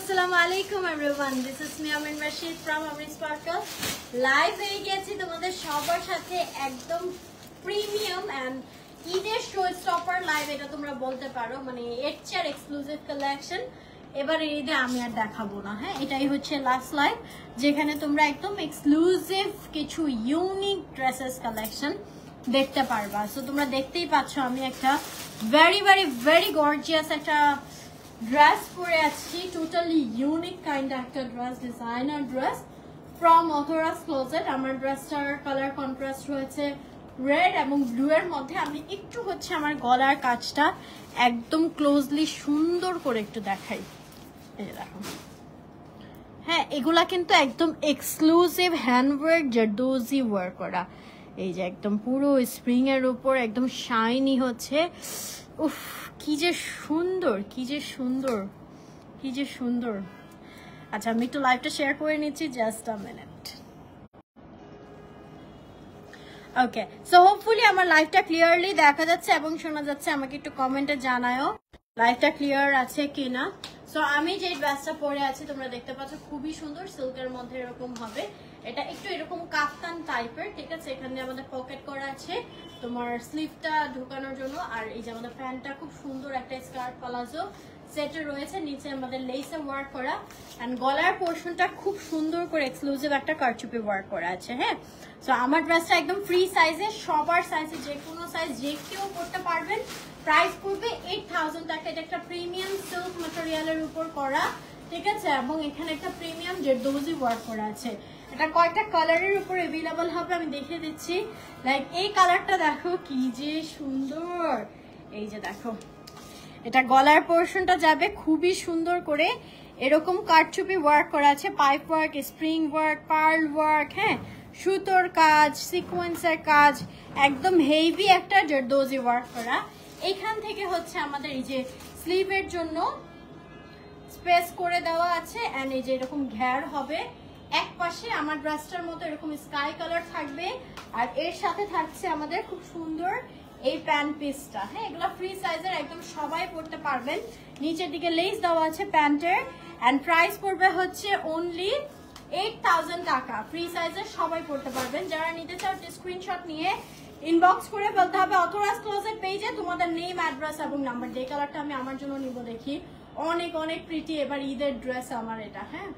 Assalamualaikum everyone. This is me Amin Rashid from Amin Sparkle. Live হয়ে গেছি তোমাদের সবার সাথে একদম প্রিমিয়াম এন্ড ঈদের শো স্টপার লাইভ এটা তোমরা বলতে পারো মানে এর এক্সক্লুসিভ কালেকশন এবারে ঈদে আমি আর দেখাবো না হ্যাঁ এটাই হচ্ছে লাস্ট লাইভ যেখানে তোমরা একদম এক্সক্লুসিভ কিছু ইউনিক ড্রেসেস কালেকশন দেখতে পারবা সো তোমরা দেখতেই পাচ্ছ আমি একটা very gorgeous একটা dress পরে আছি টোটালি ইউনিক কাইন্ড একটা dress designer dress from Authora's closet আমার ড্রেসটার কালার কন্ট্রাস্ট রয়েছে রেড এবং ব্লু এর মধ্যে আমি একটু হচ্ছে আমার গলার কাজটা একদম ক্লোজলি সুন্দর করে একটু দেখাই এই দেখো হ্যাঁ এগুলা কিন্তু একদম এক্সক্লুসিভ হ্যান্ডওয়ার্ক জারদোজি ওয়ার্ক করা এই যে একদম পুরো স্প্রিং এর উপর একদম শাইনি হচ্ছে উফ কি যে সুন্দর আচ্ছা আমি একটু লাইভটা শেয়ার করে নিচ্ছি just a minute okay so hopefully আমার লাইভটা ক্লিয়ারলি দেখা যাচ্ছে এবং শোনা যাচ্ছে আমাকে একটু কমেন্টে জানায়ও লাইভটা ক্লিয়ার আছে কিনা সো আমি যে ড্রেসটা পরে আছি তোমরা দেখতে পাচ্ছ খুবই সুন্দর সিল্কের মধ্যে এরকম হবে এটা একটু এরকম কাফতান টাইপের ঠিক আছে এখানে আমাদের পকেট করা আছে তোমার স্লিভটা ঢোকানোর জন্য আর এই যে আমাদের প্যান্টটা খুব সুন্দর একটা স্কার্ট প্লাজো সেটে রয়েছে নিচে আমাদের লেসে ওয়ার্ক করা এন্ড গলার পোরশনটা খুব সুন্দর করে এক্সক্লুসিভ একটা কারচুপি ওয়ার্ক করা আছে হ্যাঁ সো আমার ড্রেসটা একদম ফ্রি সাইজে সবার সাইজে যে কোনো সাইজ যে কেউ পরতে পারবেন প্রাইস পড়বে 8000 টাকা এটা একটা প্রিমিয়াম সিল্ক ম্যাটেরিয়ালের উপর করা ঠিক আছে এবং এখানে একটা প্রিমিয়াম জারদোজি ওয়ার্ক করা আছে এটা কয়টা কালারের উপর अवेलेबल হবে আমি দেখিয়ে দিচ্ছি লাইক এই কালারটা দেখো কি যে সুন্দর এই যে দেখো এটা গলার পোরশনটা যাবে খুবই সুন্দর করে এরকম কারচুপি ওয়ার্ক করা আছে pipe work spring work pearl work হ্যাঁ সুতোর কাজ সিকোয়েন্সের কাজ একদম হেভি একটা জারদোজি ওয়ার্ক করা এখান থেকে হচ্ছে আমাদের এই যে স্লিভের জন্য স্পেস করে দেওয়া আছে এন্ড এই যে এরকম ঘের হবে এক পাশে আমার ড্রেসটার মতো এরকম স্কাই কালার থাকবে আর এর সাথে থাকছে আমাদের খুব সুন্দর এই প্যান্ট পিসটা হ্যাঁ এগুলো ফ্রি সাইজের একদম সবাই পরতে পারবেন নিচের দিকে লেস দেওয়া আছে প্যান্টের এন্ড প্রাইস পড়বে হচ্ছে অনলি 8000 টাকা ফ্রি সাইজের সবাই পরতে পারবেন যারা নিতে চাও স্ক্রিনশট নিয়ে ইনবক্স করে বলতে হবে অথরাস ক্লোজেট পেজে তোমাদের নেম অ্যাড্রেস এবং নাম্বার যে কালারটা আমি আমার জন্য নিব দেখি অনেক প্রিটি এবার ঈদের ড্রেস আমার এটা হ্যাঁ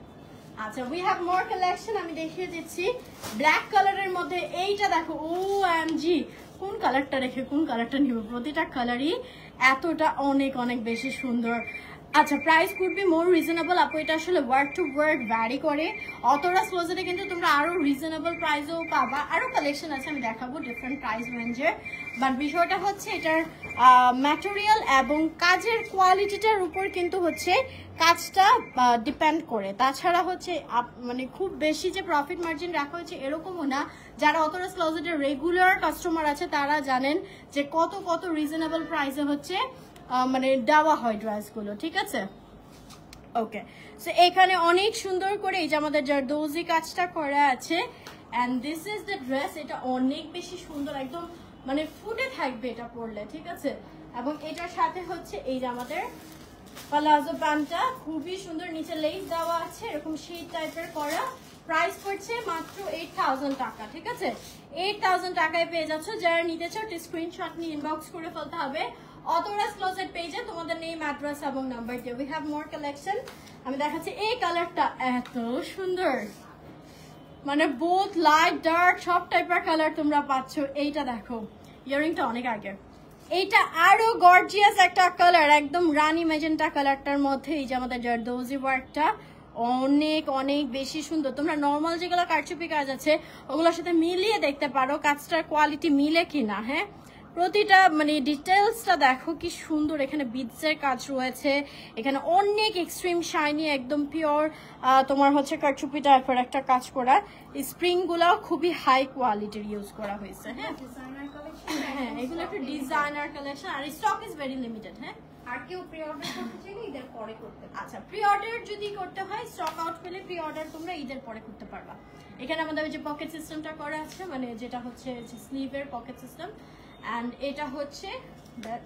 আচ্ছা উই হ্যাভ মোর কালেকশন আমি দেখিয়ে দিচ্ছি ব্ল্যাক কালারের মধ্যে এইটা দেখো ওএমজি কোন কালারটা রেখে কোন কালারটা নিব প্রতিটা কালারই এতটা অনেক বেশি সুন্দর আচ্ছা price could be more reasonable আপু এটা আসলে ওয়ার্ড টু ওয়ার্ড ভ্যারি করে অথরাস ক্লোজেটে কিন্তু তোমরা আরো রিজনেবল প্রাইসেও পাবা আরো কালেকশন আছে আমি দেখাবো ডিফারেন্ট প্রাইস রেঞ্জের বাট বিষয়টা হচ্ছে এটার ম্যাটেরিয়াল এবং কাজের কোয়ালিটিটার উপর কিন্তু হচ্ছে কাজটা ডিপেন্ড করে তাছাড়া হচ্ছে মানে খুব বেশি যে প্রফিট মার্জিন রাখা হচ্ছে এরকমও না যারা অথরাস ক্লোজেটের রেগুলার কাস্টমার আছে তারা জানেন যে কত রিজনেবল প্রাইসে হচ্ছে মানে দেওয়া হয় ড্রেসগুলো ঠিক আছে ওকে সো এখানে অনেক সুন্দর করে এই যে আমাদের জারদোজি কাজটা করা আছে and this is the dress এটা অনেক বেশি সুন্দর একদম মানে ফুটে থাকবে এটা পরলে ঠিক আছে এবং এটার সাথে হচ্ছে এই যে আমাদের প্লাজো প্যান্টটা খুবই সুন্দর নিচে লেস দেওয়া আছে এরকম শীট টাইপের করা প্রাইস পড়ছে মাত্র 8000 টাকা ঠিক আছে 8000 টাকায় পেয়ে যাচ্ছ যারা নিতে চাও স্ক্রিনশট নিয়ে ইনবক্স করে ফেলতে হবে অথরাস ক্লোজেট পেজে তোমাদের নেম অ্যাড্রেস এবং নাম্বার দিয়ে উই হ্যাভ মোর কালেকশন আমি দেখাচ্ছি এই কালারটা এত সুন্দর মানে বোথ লাইট ডার্ক সব টাইপের কালার তোমরা পাচ্ছ এইটা দেখো ইয়ারিংটা অনেক আগে এইটা আরো গর্জিয়াস একটা কালার একদম রানী ম্যাজেন্টা কালারটার মধ্যে এই যে আমাদের জারদোজি ওয়ার্কটা অনেক বেশি সুন্দর তোমরা নর্মাল যেগুলো কারচুপি কাজ আছে ওগুলোর সাথে মিলিয়ে দেখতে পারো কাজটার কোয়ালিটি মিলে কিনা হ্যাঁ প্রতিটা মানে ডিটেলসটা দেখো কি সুন্দর এখানে বিডসের কাজ রয়েছে এখানে অনেক এক্সট্রিম শাইনি একদম পিওর তোমার হচ্ছে কারচুপি টাইপের একটা কাজ করা স্প্রিং গুলো খুবই হাই কোয়ালিটির ইউজ করা হয়েছে হ্যাঁ হ্যাঁ এগুলো একটা ডিজাইনার কালেকশন আর স্টক ইজ ভেরি লিমিটেড হ্যাঁ আর কেউ প্রি অর্ডার করতে চাইলে ঈদের পরে করতে আচ্ছা প্রি অর্ডার যদি করতে হয় স্টক আউট পেলে প্রি অর্ডার তোমরা ঈদের পরে করতে পারবা এখানে আমাদের যে পকেট সিস্টেমটা করা আছে মানে যেটা হচ্ছে স্লিভের পকেট সিস্টেম এন্ড এটা হচ্ছে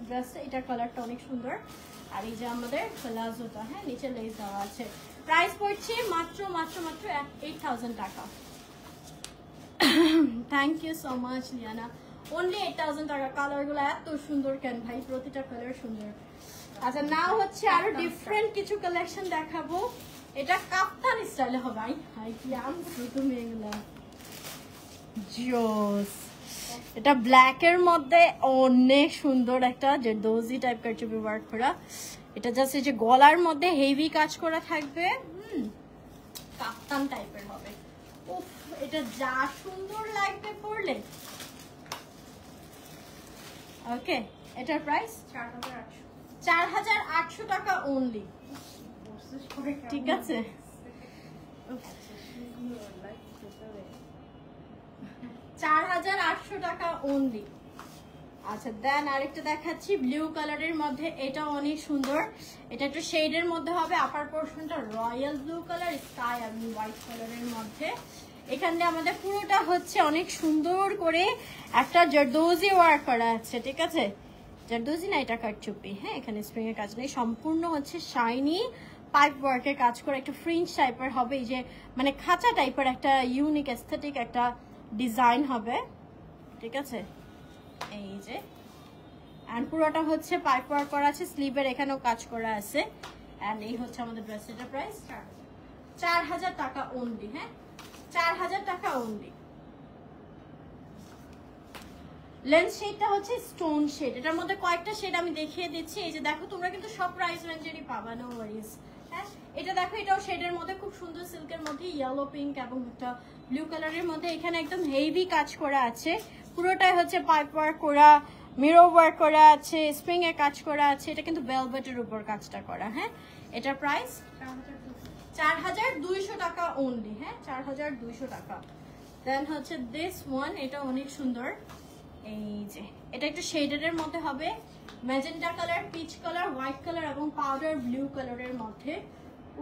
ড্রেসটা, এটা কালারটা অনেক সুন্দর। আর এই যে আমাদের প্লাজোটা, হ্যাঁ নিচে লেস দেওয়া আছে। প্রাইস পড়ছে মাত্র মাত্র মাত্র 8000 টাকা। Thank you so much Liana, only 8000 টাকা। কালারগুলো এত সুন্দর কেন ভাই, প্রতিটা কালার সুন্দর। আচ্ছা নাও হচ্ছে আরো ডিফারেন্ট কিছু কালেকশন দেখাবো। এটা কাপ্তান স্টাইলে হবে। হাই কি আনছো তুমি এগুলা, জোস। এটা ব্ল্যাক এর মধ্যে অনেক সুন্দর একটা জেরদৌজি টাইপ কারচুপি ওয়ার্ক করা। এটা জাস্ট এই যে গলার মধ্যে হেভি কাজ করা থাকবে, কাপ্তান টাইপের হবে। উফ, এটা যা সুন্দর লাগবে পরলে। ওকে, এটার প্রাইস 4800 টাকা অনলি। ঠিক আছে, 4800 টাকা অনলি। আচ্ছা দেন আরেকটা দেখাচ্ছি ব্লু কালারের মধ্যে, এটা অনেক সুন্দর। এটা একটু শেডের মধ্যে হবে, আপার পোর্শনটা রয়্যাল ব্লু কালার, স্কাই আর হোয়াইট কালারের মধ্যে। এখানে আমাদের পুরোটা হচ্ছে অনেক সুন্দর করে একটা জারদৌজি ওয়ার্ক করা আছে। ঠিক আছে, জারদৌজি না, এটা কারচুপি। হ্যাঁ, এখানে স্প্রিং এর কাজ নেই, সম্পূর্ণ হচ্ছে শাইনি পাইপ ওয়ার্কের কাজ করে একটা ফ্রিঞ্জ টাইপের হবে। এই যে মানে খাঁচা টাইপের একটা ইউনিক এস্থেটিক একটা ডিজাইন হবে। ঠিক আছে, এই যে এন্ড পুরোটা হচ্ছে পাইপ ওয়ার্ক করা আছে, স্লিভের এখানেও কাজ করা আছে। এন্ড এই হচ্ছে আমাদের ড্রেসের প্রাইস 4000 টাকা অনলি। হ্যাঁ, 4000 টাকা অনলি। লেন্স শেডটা হচ্ছে স্টোন শেড, এটার মধ্যে কয়েকটা শেড আমি দেখিয়ে দিচ্ছি। এই যে দেখো, তোমরা কিন্তু সব প্রাইস রেঞ্জেরই পাবা, নো ওয়ারিজ। হ্যাঁ, এটা দেখো, এটাও শেডের মধ্যে খুব সুন্দর সিল্কের মধ্যে ইয়েলো পিঙ্ক এবং একটা ব্লু কালারের মধ্যে। এখানে একদম হেভি কাজ করা আছে, পুরোটাই হচ্ছে পাইপ ওয়ার্ক করা, মিরো ওয়ার্ক করা আছে, স্প্রিং এর কাজ করা আছে। এটা কিন্তু ভেলভেটের উপর কাজটা করা। হ্যাঁ, এটার প্রাইস 4200 টাকা অনলি। হ্যাঁ, 4200 টাকা। দেন হচ্ছে দিস ওয়ান, এটা অনেক সুন্দর। এই যে এটা একটু শেডের মধ্যে হবে, magenta colour, peach colour, white colour এবং পাউডার ব্লু কালারের মধ্যে।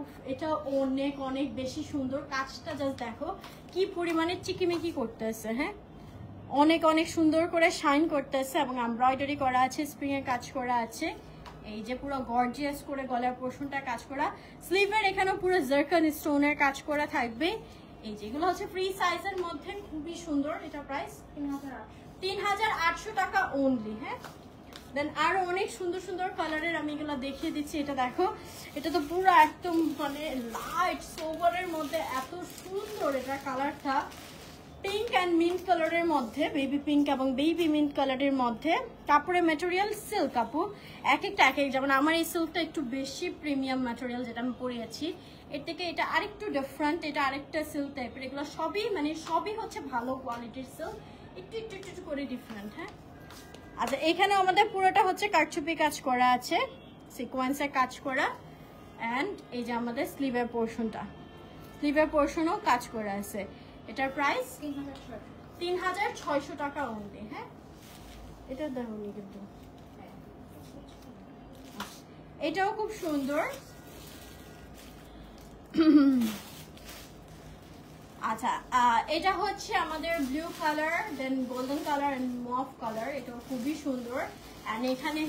উফ, এটা অনেক অনেক বেশি সুন্দর। কাজটা জাস্ট দেখো কি পরিমাণে চিকিমিকি করতেছে। হ্যাঁ, অনেক অনেক সুন্দর করে শাইন করতেছে এবং এমব্রয়ডারি করা আছে, স্প্রিং এর কাজ করা আছে। এই যে পুরো গর্জিয়াস করে গলার পোর্শনটা কাজ করা, স্লিভের এখানেও পুরো জারকান স্টোনের কাজ করা থাকবে। এই যেগুলো হচ্ছে ফ্রি সাইজের মধ্যে, খুবই সুন্দর। এটা প্রাইস 3800 টাকা অনলি। হ্যাঁ, দেন আরো অনেক সুন্দর সুন্দর কালারের আমি এগুলো দেখিয়ে দিচ্ছি। এটা দেখো, এটা তো পুরো একদম মানে লাইট সোভারের মধ্যে এত সুন্দর। এটা কালারটা পিঙ্ক অ্যান্ড মিন্ট কালারের মধ্যে, বেবি পিঙ্ক এবং বেবি মিন্ট কালারের মধ্যে। কাপড়ের ম্যাটেরিয়াল সিল্ক কাপু, এক একটা এক এক, যেমন আমার এই সিল্কটা একটু বেশি প্রিমিয়াম ম্যাটেরিয়াল যেটা আমি পরিয়েছি, এর থেকে এটা আরেকটু ডিফারেন্ট, এটা আরেকটা সিল্ক টাইপের। এগুলো সবই মানে সবই হচ্ছে ভালো কোয়ালিটির সিল্ক, একটু একটু একটু করে ডিফারেন্ট। হ্যাঁ, আচ্ছা এখানেও আমাদের পুরোটা হচ্ছে কারচুপি কাজ করা আছে, সিকোয়েন্সের কাজ করা। অ্যান্ড এই যে আমাদের স্লিভের পোর্শনটা, স্লিভের পোর্শনও কাজ করা আছে। এটার প্রাইস 3600 টাকা অনলি। হ্যাঁ, এটা দারুণ কিন্তু, এটাও খুব সুন্দর। আচ্ছা, এটা হচ্ছে আমাদের blue colour, then golden colour and mauve colour. এটাও খুবই সুন্দর। এন্ড এখানে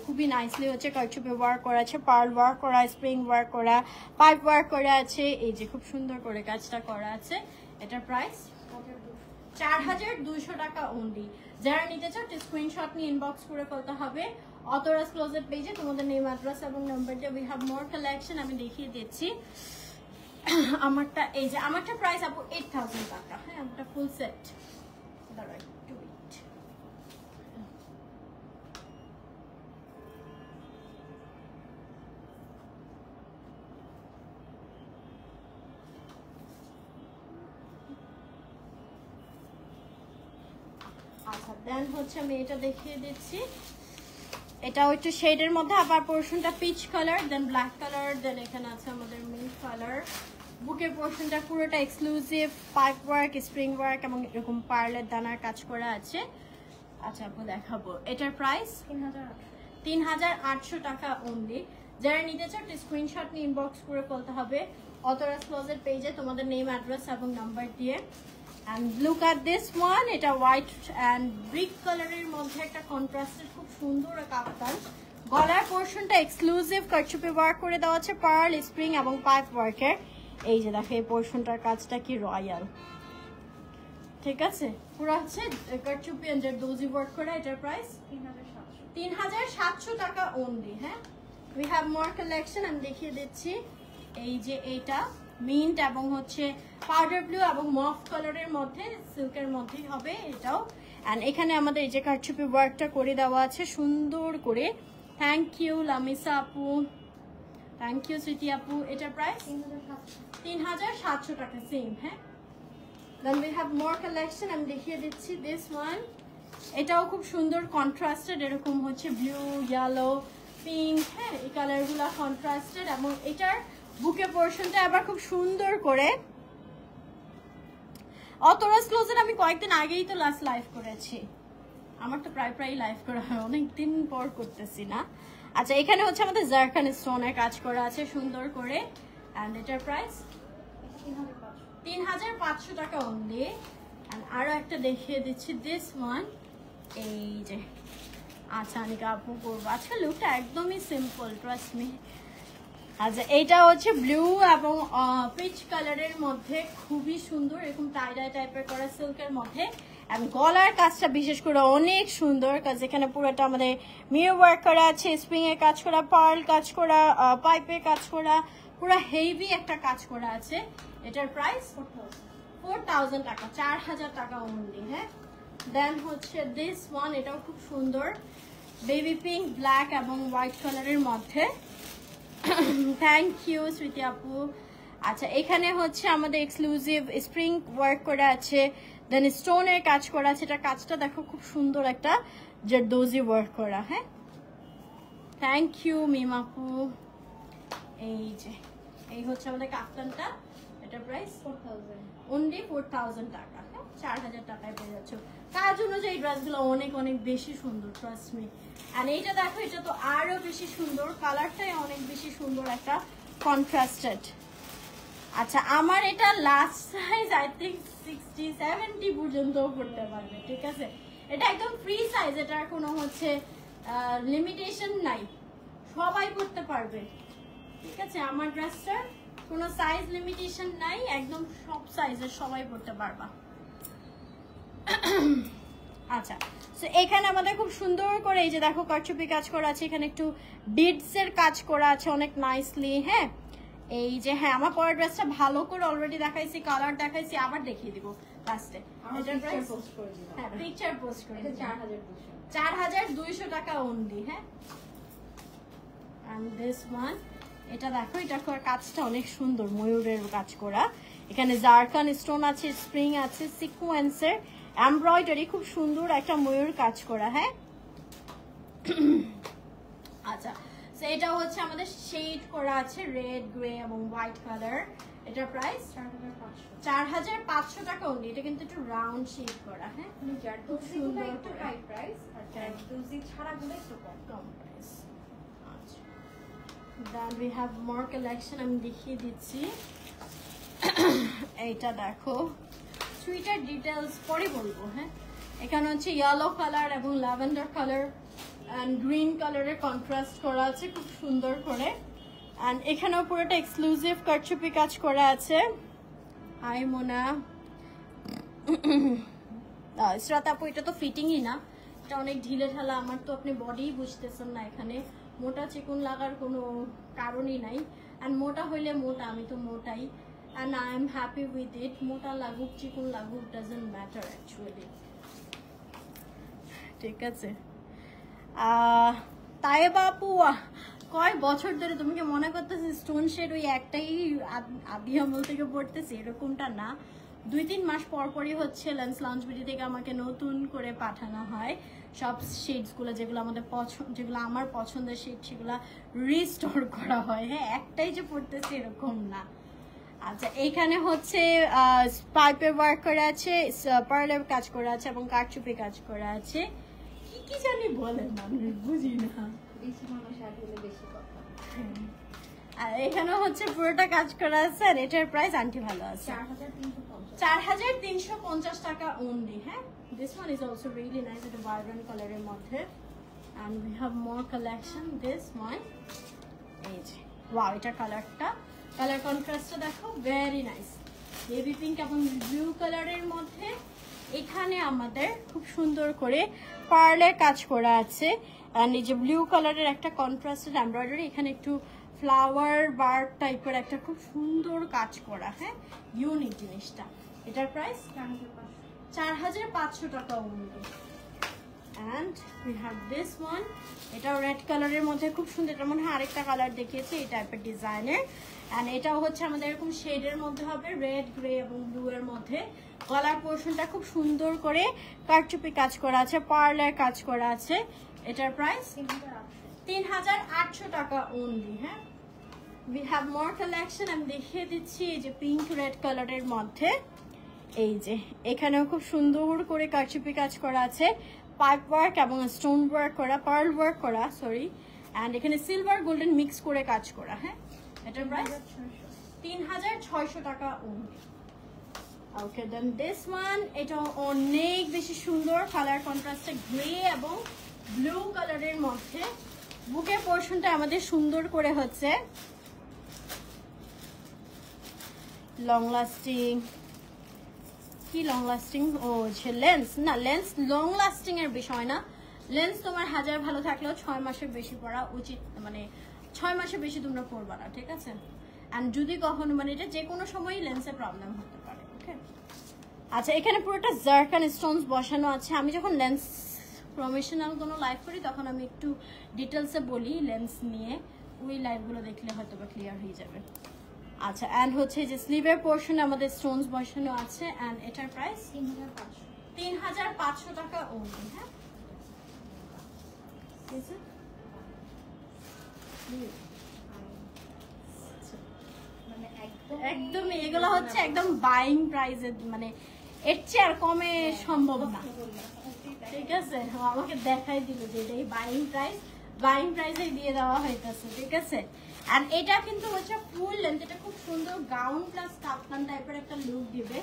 খুবই নাইসলি হচ্ছে কারচুপি ওয়ার্ক করা আছে, পার্ল ওয়ার্ক করা, স্প্রিং ওয়ার্ক করা, পাইপ ওয়ার্ক করা আছে। এই যে খুব সুন্দর করে কাজটা করা আছে। এটার প্রাইস 4200 টাকা অনলি। যারা নিতে চাও স্ক্রিনশট নিয়ে ইনবক্স করে ফেলতে হবে অথরাইজ ক্লোজেট পেজে, তোমাদের নেম, অ্যাড্রেস এবং নাম্বার দিয়ে। উই হ্যাভ মোর কালেকশন, আমি দেখিয়ে দিচ্ছি। আমারটা এই যে আমারটা প্রাইস আপু 8000 টাকা। হ্যাঁ, আমারটা ফুল সেট। দাঁড়াই টু ইট। আচ্ছা দেন হচ্ছে আমি এটা দেখিয়ে দিচ্ছি। এটা একটু শেডের মধ্যে, আবার পোর্শনটা পিচ কালার, দেন ব্ল্যাক কালার, দেন এখানে আছে আমাদের মিন্ট কালার। বুকের পোর্শনটা পুরোটা exclusive pipe work, spring work এবং এরকম পার্লের দানার কাজ করা আছে। আচ্ছা আপু দেখাবো, এটার প্রাইস 3800 টাকা অনলি। যারা নিতে চাও স্ক্রিনশট নিয়ে ইনবক্স করে ফেলতে হবে অথরাইজ ক্লোজেট পেজে, তোমাদের নেম, অ্যাড্রেস এবং নাম্বার দিয়ে। and look at this one, এটা হোয়াইট and brick কালারের মধ্যে একটা কন্ট্রাস্টেড খুব সুন্দর কাফতান। গলার পোর্শনটা এক্সক্লুসিভ কারচুপি ওয়ার্ক করে দেওয়া আছে, পার্ল স্প্রিং এবং পাইপ ওয়ার্কের। এই যে দেখো এই পোর্শনটার কাজটা কি রয়্যাল, ঠিক আছে, পুরো হচ্ছে কারচুপি এন্ড দোজি ওয়ার্ক করে। এটার প্রাইস 3700 টাকা অনলি। হ্যাঁ, উই হ্যাভ মোর কালেকশন, আমি দেখিয়ে দিচ্ছি। এই যে এইটা মিন্ট এবং হচ্ছে পাউডার ব্লু এবং মফ কালারের মধ্যে, সিল্কের মধ্যেই হবে এটাও। অ্যান্ড এখানে আমাদের এই যে কারচুপি ওয়ার্কটা করে দেওয়া আছে সুন্দর করে। থ্যাংক ইউ লামিসা আপু, থ্যাংক ইউ স্মৃতি আপু। এটার প্রাইস 3700 টাকা সেম। হ্যাঁ, then we have more collection, আমি দেখিয়ে দিচ্ছি। দিস ওয়ান, এটাও খুব সুন্দর কন্ট্রাস্টেড, এরকম হচ্ছে ব্লু, ইয়েলো, পিঙ্ক, হ্যাঁ এই কালারগুলো কন্ট্রাস্টেড। এবং এটার বুকে পোর্শনটা আবার খুব সুন্দর করে অতরাস ক্লোজের আমি কয়েকদিন আগেই তো লাস্ট লাইভ করেছি, আমার তো প্রায় লাইভ করা হয়, অনেকদিন পর করতেছি না। আচ্ছা, এখানে হচ্ছে আমাদের জারখান স্টোনের কাজ করা আছে সুন্দর করে। অ্যান্ড এটার প্রাইস 3500 টাকা অনলি। অ্যান্ড আরো একটা দেখিয়ে দিচ্ছি, দিস ওয়ান, এই যে আচ্ছা আনিকা আপু করবো আজকে লুকটা একদমই সিম্পল, ট্রাস্ট মি। আচ্ছা, এইটা হচ্ছে ব্লু এবং পিচ কালারের মধ্যে খুবই সুন্দর, এরকম টাইডাই টাইপের করা সিল্কের মধ্যে। এবং গলার কাজটা বিশেষ করে অনেক সুন্দর, কাজ এখানে পুরোটা আমাদের মিরর ওয়ার্ক করা আছে, স্প্রিং এর কাজ করা, পার্ল কাজ করা, পাইপের কাজ করা, পুরো হেভি একটা কাজ করা আছে। এটার প্রাইস 4000 টাকা, 4000 টাকা অনলি। হ্যাঁ, দেন হচ্ছে দিস ওয়ান, এটাও খুব সুন্দর, বেবি পিঙ্ক, ব্ল্যাক এবং হোয়াইট কালারের মধ্যে। থ্যাংক ইউ স্মৃতি আপু। আচ্ছা, এখানে হচ্ছে আমাদের এক্সক্লুসিভ স্প্রিং ওয়ার্ক করা আছে, দেন স্টোনের কাজ করা আছে। এটা কাজটা দেখো খুব সুন্দর একটা জারদোজি ওয়ার্ক করা। হ্যাঁ, থ্যাংক ইউ মিম আপু। এই যে এই হচ্ছে আমাদের কাফতানটা, এটার প্রাইস 4000 অনলি, 4000 টাকা। হ্যাঁ, 4000 টাকায় পেয়ে যাচ্ছ। কাজ অনুযায়ী ড্রেসগুলো অনেক অনেক বেশি সুন্দর, ট্রাস্ট মি। আর এইটা দেখো, এটা তো আরো বেশি সুন্দর, কালারটাই অনেক বেশি সুন্দর, একটা কন্ট্রাস্টেড। আচ্ছা, আমার এটা লাস্ট সাইজ আই থিঙ্ক 60-70 পর্যন্ত পড়তে পারবে, ঠিক আছে। এটা একদম ফ্রি সাইজ, এটার কোনো হচ্ছে লিমিটেশন নাই, সবাই পড়তে পারবে, ঠিক আছে। আমার ড্রেসটার কোনো সাইজ লিমিটেশন নাই, একদম সব সাইজের সবাই পড়তে পারবা। আচ্ছা, তো এখানে আমাদের খুব সুন্দর করে এই যে দেখো কারচুপি কাজ করা আছে, এখানে একটু বিডস এর কাজ করা আছে অনেক নাইসলি। হ্যাঁ, এই যে হ্যাঁ, আমার পরের ড্রেসটা ভালো করে অলরেডি দেখাইছি, কালার দেখাইছি, আবার দেখিয়ে দিব লাস্টে। এটার প্রাইস পোস্ট করে দিলাম, হ্যাঁ পিকচার পোস্ট করে, এটা 4200 টাকা অনলি। হ্যাঁ, এন্ড দিস ওয়ান, এটা দেখো, এটা কাজটা অনেক সুন্দর, ময়ূরের কাজ করা, এখানে জারখান স্টোন আছে, স্প্রিং আছে, সিকোয়েন্সের এমব্রয়ডারি, খুব সুন্দর একটা ময়ূর কাজ করা। হ্যাঁ, আচ্ছা, সো এটা হচ্ছে আমাদের শেড করা আছে রেড, গ্রে এবং হোয়াইট কালার। এটার প্রাইস 4500 টাকা অনলি। এটা কিন্তু একটু রাউন্ড শেড করা। হ্যাঁ, খুব সুন্দর একটু হাই প্রাইস, আর জারদোজি ছাড়াগুলো একটু কম প্রাইস। আচ্ছা, then we have more collection, আমি দেখিয়ে দিচ্ছি। এইটা দেখো, সুইটার ডিটেলস পরে বলবো। হ্যাঁ, এখানে হচ্ছে ইয়েলো কালার এবং ল্যাভেন্ডার কালার এন্ড গ্রিন কালারের কন্ট্রাস্ট করা আছে খুব সুন্দর করে। এন্ড এখানেও পুরোটা এক্সক্লুসিভ কারচুপি কাজ করা আছে। হাই মোনা, ইসরাত আপু, এটা তো ফিটিংই না, এটা অনেক ঢিলে ঢালা, আমার তো আপনি বডি বুঝতেছেন না, এখানে মোটা চিকুন লাগার কোনো কারণই নাই। এন্ড মোটা হইলে মোটা, আমি তো মোটাই, and I am happy with it. মোটা লাগুক চিকুন লাগুক doesn't matter actually, ঠিক আছে। তাই বাপু, কয় বছর ধরে তুমি কি মনে করতেছি স্টোন শেড ওই একটাই আদি আমল থেকে পড়তেছি? এরকমটা না, 2-3 মাস পর পরই হচ্ছে লেন্স লঞ্চ বিডি থেকে আমাকে নতুন করে পাঠানো হয় সব শেডসগুলো, যেগুলো আমাদের যেগুলো আমার পছন্দের শেড, সেগুলো রিস্টোর করা হয়। হ্যাঁ, একটাই যে পড়তেছি এরকম না। আচ্ছা, এইখানে হচ্ছে পাইপের ওয়ার্ক করা আছে, পার্লের কাজ করা আছে এবং কারচুপি কাজ করা আছে। কি কি জানি বলেন মানুষ, বুঝি না, বেশি মানুষ আসলে বেশি কথা। আর এখানে হচ্ছে পুরোটা কাজ করা আছে, আর এটার প্রাইস আন্টি ভালো আছে 4350 টাকা only, হ্যাঁ? This one is also really nice, it's a vibrant color এর মধ্যে, and we have more collection. This one, এই যে, wow, এটা কালারটা, কালার কন্ট্রাস্টটা দেখো, very nice. বেবি পিঙ্ক এবং ব্লু কালারের মধ্যে এখানে আমাদের খুব সুন্দর করে পার্লের কাজ করা আছে, and এই যে ব্লু কালারের একটা কন্ট্রাস্টেড এমব্রয়ডারি, এখানে একটু ফ্লাওয়ার বার্ড টাইপের একটা খুব সুন্দর কাজ করা, হ্যাঁ, ইউনিক জিনিসটা। এটার প্রাইস 4500 টাকা only. And we have this one, এটাও রেড কালারের মধ্যে খুব সুন্দর, এটা মনে হয় আরেকটা কালার দেখিয়েছে এই টাইপের ডিজাইনের, and এটাও হচ্ছে আমাদের এরকম শেডের মধ্যে হবে, রেড, গ্রে এবং ব্লু এর মধ্যে। গলার পোর্শনটা খুব সুন্দর করে কারচুপি কাজ করা আছে, পার্লের কাজ করা আছে। এটার প্রাইস 3800 টাকা only, হ্যাঁ। We have more collection, আমি দেখিয়ে দিচ্ছি এই যে পিঙ্ক রেড কালারের মধ্যে, এই যে এখানেও খুব সুন্দর করে কারচুপি কাজ করা আছে, পাইপ ওয়ার্ক এবং স্টোন ওয়ার্ক করা, পার্ল ওয়ার্ক করা, সরি, এন্ড এখানে সিলভার গোল্ডেন মিক্স করে কাজ করা, হ্যাঁ। এটার প্রাইস 3600 টাকা only. Okay, then this one, এটা অনেক বেশি সুন্দর, কালার কন্ট্রাস্টে গ্রে এবং ব্লু কালারের মধ্যে। বুকের পোর্শনটা আমাদের সুন্দর করে হচ্ছে লং লাস্টিং, কি লং লাস্টিং, ও যে লেন্স, না লেন্স লং লাস্টিং এর বিষয় না, লেন্স তোমার হাজার ভালো থাকলেও 6 মাসের বেশি পরা উচিত, মানে 6 মাসের বেশি তোমরা পরবা না, ঠিক আছে। এন্ড যদি কখনো, মানে এটা যে কোনো সময়ই লেন্সে প্রবলেম হতে পারে, ওকে। আচ্ছা, এখানে পুরোটা জারকান স্টোনস বসানো আছে। আমি যখন লেন্স প্রফেশনাল কোনো লাইভ করি তখন আমি একটু ডিটেলসে বলি লেন্স নিয়ে, ওই লাইভগুলো দেখলে হয়তো বা ক্লিয়ার হয়ে যাবে। আচ্ছা, এন্ড হচ্ছে যে স্লিভের পোর্শনে আমাদের স্টোনস বসানো আছে, এন্ড এটার প্রাইস 3500 টাকা only, হ্যাঁ। একদম এগুলো হচ্ছে একদম বাইং প্রাইসে, মানে এর চেয়ে আর কমে সম্ভব না, ঠিক আছে। আমাকে দেখাই দিল যে এটা বাইং প্রাইসে দিয়ে দেওয়া হইতেছে, ঠিক আছে। আর এটা কিন্তু হচ্ছে ফুল লেন্থ, এটা খুব সুন্দর গাউন প্লাস কাপ্তান টাইপের একটা লুক দিবে,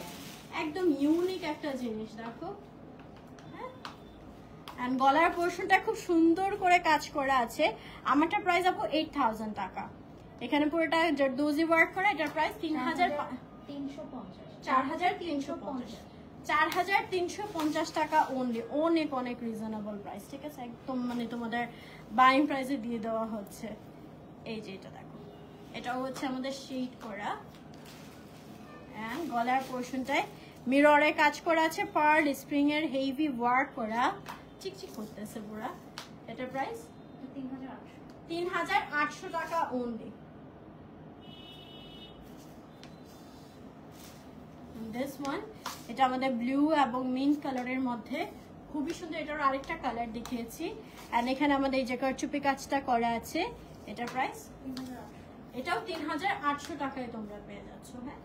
একদম ইউনিক একটা জিনিস, দেখো, হ্যাঁ। এন্ড গলার পোর্শনটা খুব সুন্দর করে কাজ করা আছে। আমারটা প্রাইস আপু 8000 টাকা। এখানে পুরোটা জারদোজি ওয়ার্ক করা, এটার প্রাইস 4350 টাকা only, অনেক অনেক রিজনেবল প্রাইস, ঠিক আছে, একদম মানে তোমাদের বাইং প্রাইসে দিয়ে দেওয়া হচ্ছে। এই যে এটা দেখো, এটাও হচ্ছে আমাদের শেড করা, এন্ড গলার পোর্শনটায় মিররে কাজ করা আছে, পার্ল স্প্রিং এর হেভি ওয়ার্ক করা, চিকচিক করতেছে পুরা। এটার প্রাইস 3800 টাকা only. This one, এটা আমাদের ব্লু এবং মিন্ট কালারের মধ্যে, খুবই সুন্দর। এটার আরেকটা কালার দেখিয়েছি, এন্ড এখানে আমাদের এই যে কারচুপি কাজটা করা আছে। এটার প্রাইস এটাও 3800 টাকায় তোমরা পেয়ে যাচ্ছ, হ্যাঁ।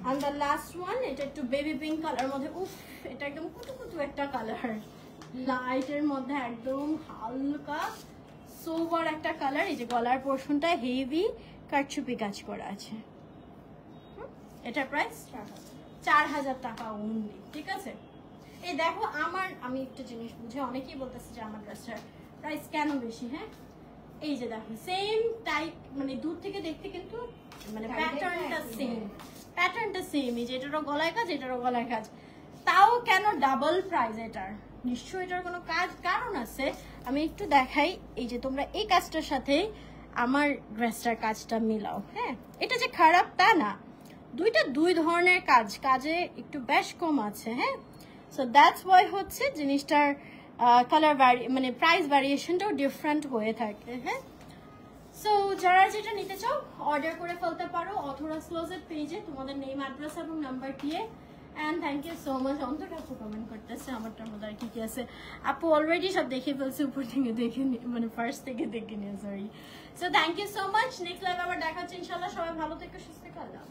And the last one, এটা একটু বেবি পিঙ্ক কালার মধ্যে, উফ, এটা একদম কুটুকুটু একটা কালার, লাইটের মধ্যে একদম হালকা সোবার একটা কালার। এই যে গলার পোর্শনটা হেভি কারচুপি কাজ করা আছে। এটার প্রাইস 4000 টাকা only, ঠিক আছে। এই দেখো, আমি একটা জিনিস বুঝে, অনেকেই বলতেছে যে আমার ড্রেসটার প্রাইস কেন বেশি, হ্যাঁ। এই যে দেখো, সেম টাইপ, মানে দূর থেকে দেখতে কিন্তু মানে প্যাটার্নটা সেম, এই যে এটারও গলায় কাজ, এটারও গলায় কাজ, তাও কেন ডাবল প্রাইস এটার? নিশ্চয়ই এটার কোনো কারণ আছে। আমি একটু দেখাই, এই যে তোমরা এই কাজটার সাথে আমার ড্রেসটার কাজটা মিলাও, হ্যাঁ। এটা যে খারাপ তা না, দুই ধরনের কাজে একটু বেশ কম আছে, হ্যাঁ। সো দ্যাটস ওয়াই হচ্ছে জিনিসটার কালার মানে প্রাইস ভ্যারিয়েশনটাও ডিফারেন্ট হয়ে থাকে, হ্যাঁ। সো যারা যেটা নিতে চাও অর্ডার করে ফেলতে পারো অথরাস ক্লোজেট পেজে, তোমাদের নেম, অ্যাড্রেস এবং নাম্বার দিয়ে। And thank you so much. Antor আপু কমেন্ট করতেছে আমারটার মধ্যে আর কি আছে। আপু অলরেডি সব দেখে ফেলছে, উপর থেকে দেখে মানে ফার্স্ট থেকে দেখে নিয়ে, sorry. So thank you so much. Next live আবার দেখা হচ্ছে ইনশাল্লাহ। সবাই ভালো থেকো, সুস্থ থেকো, আল্লাহ।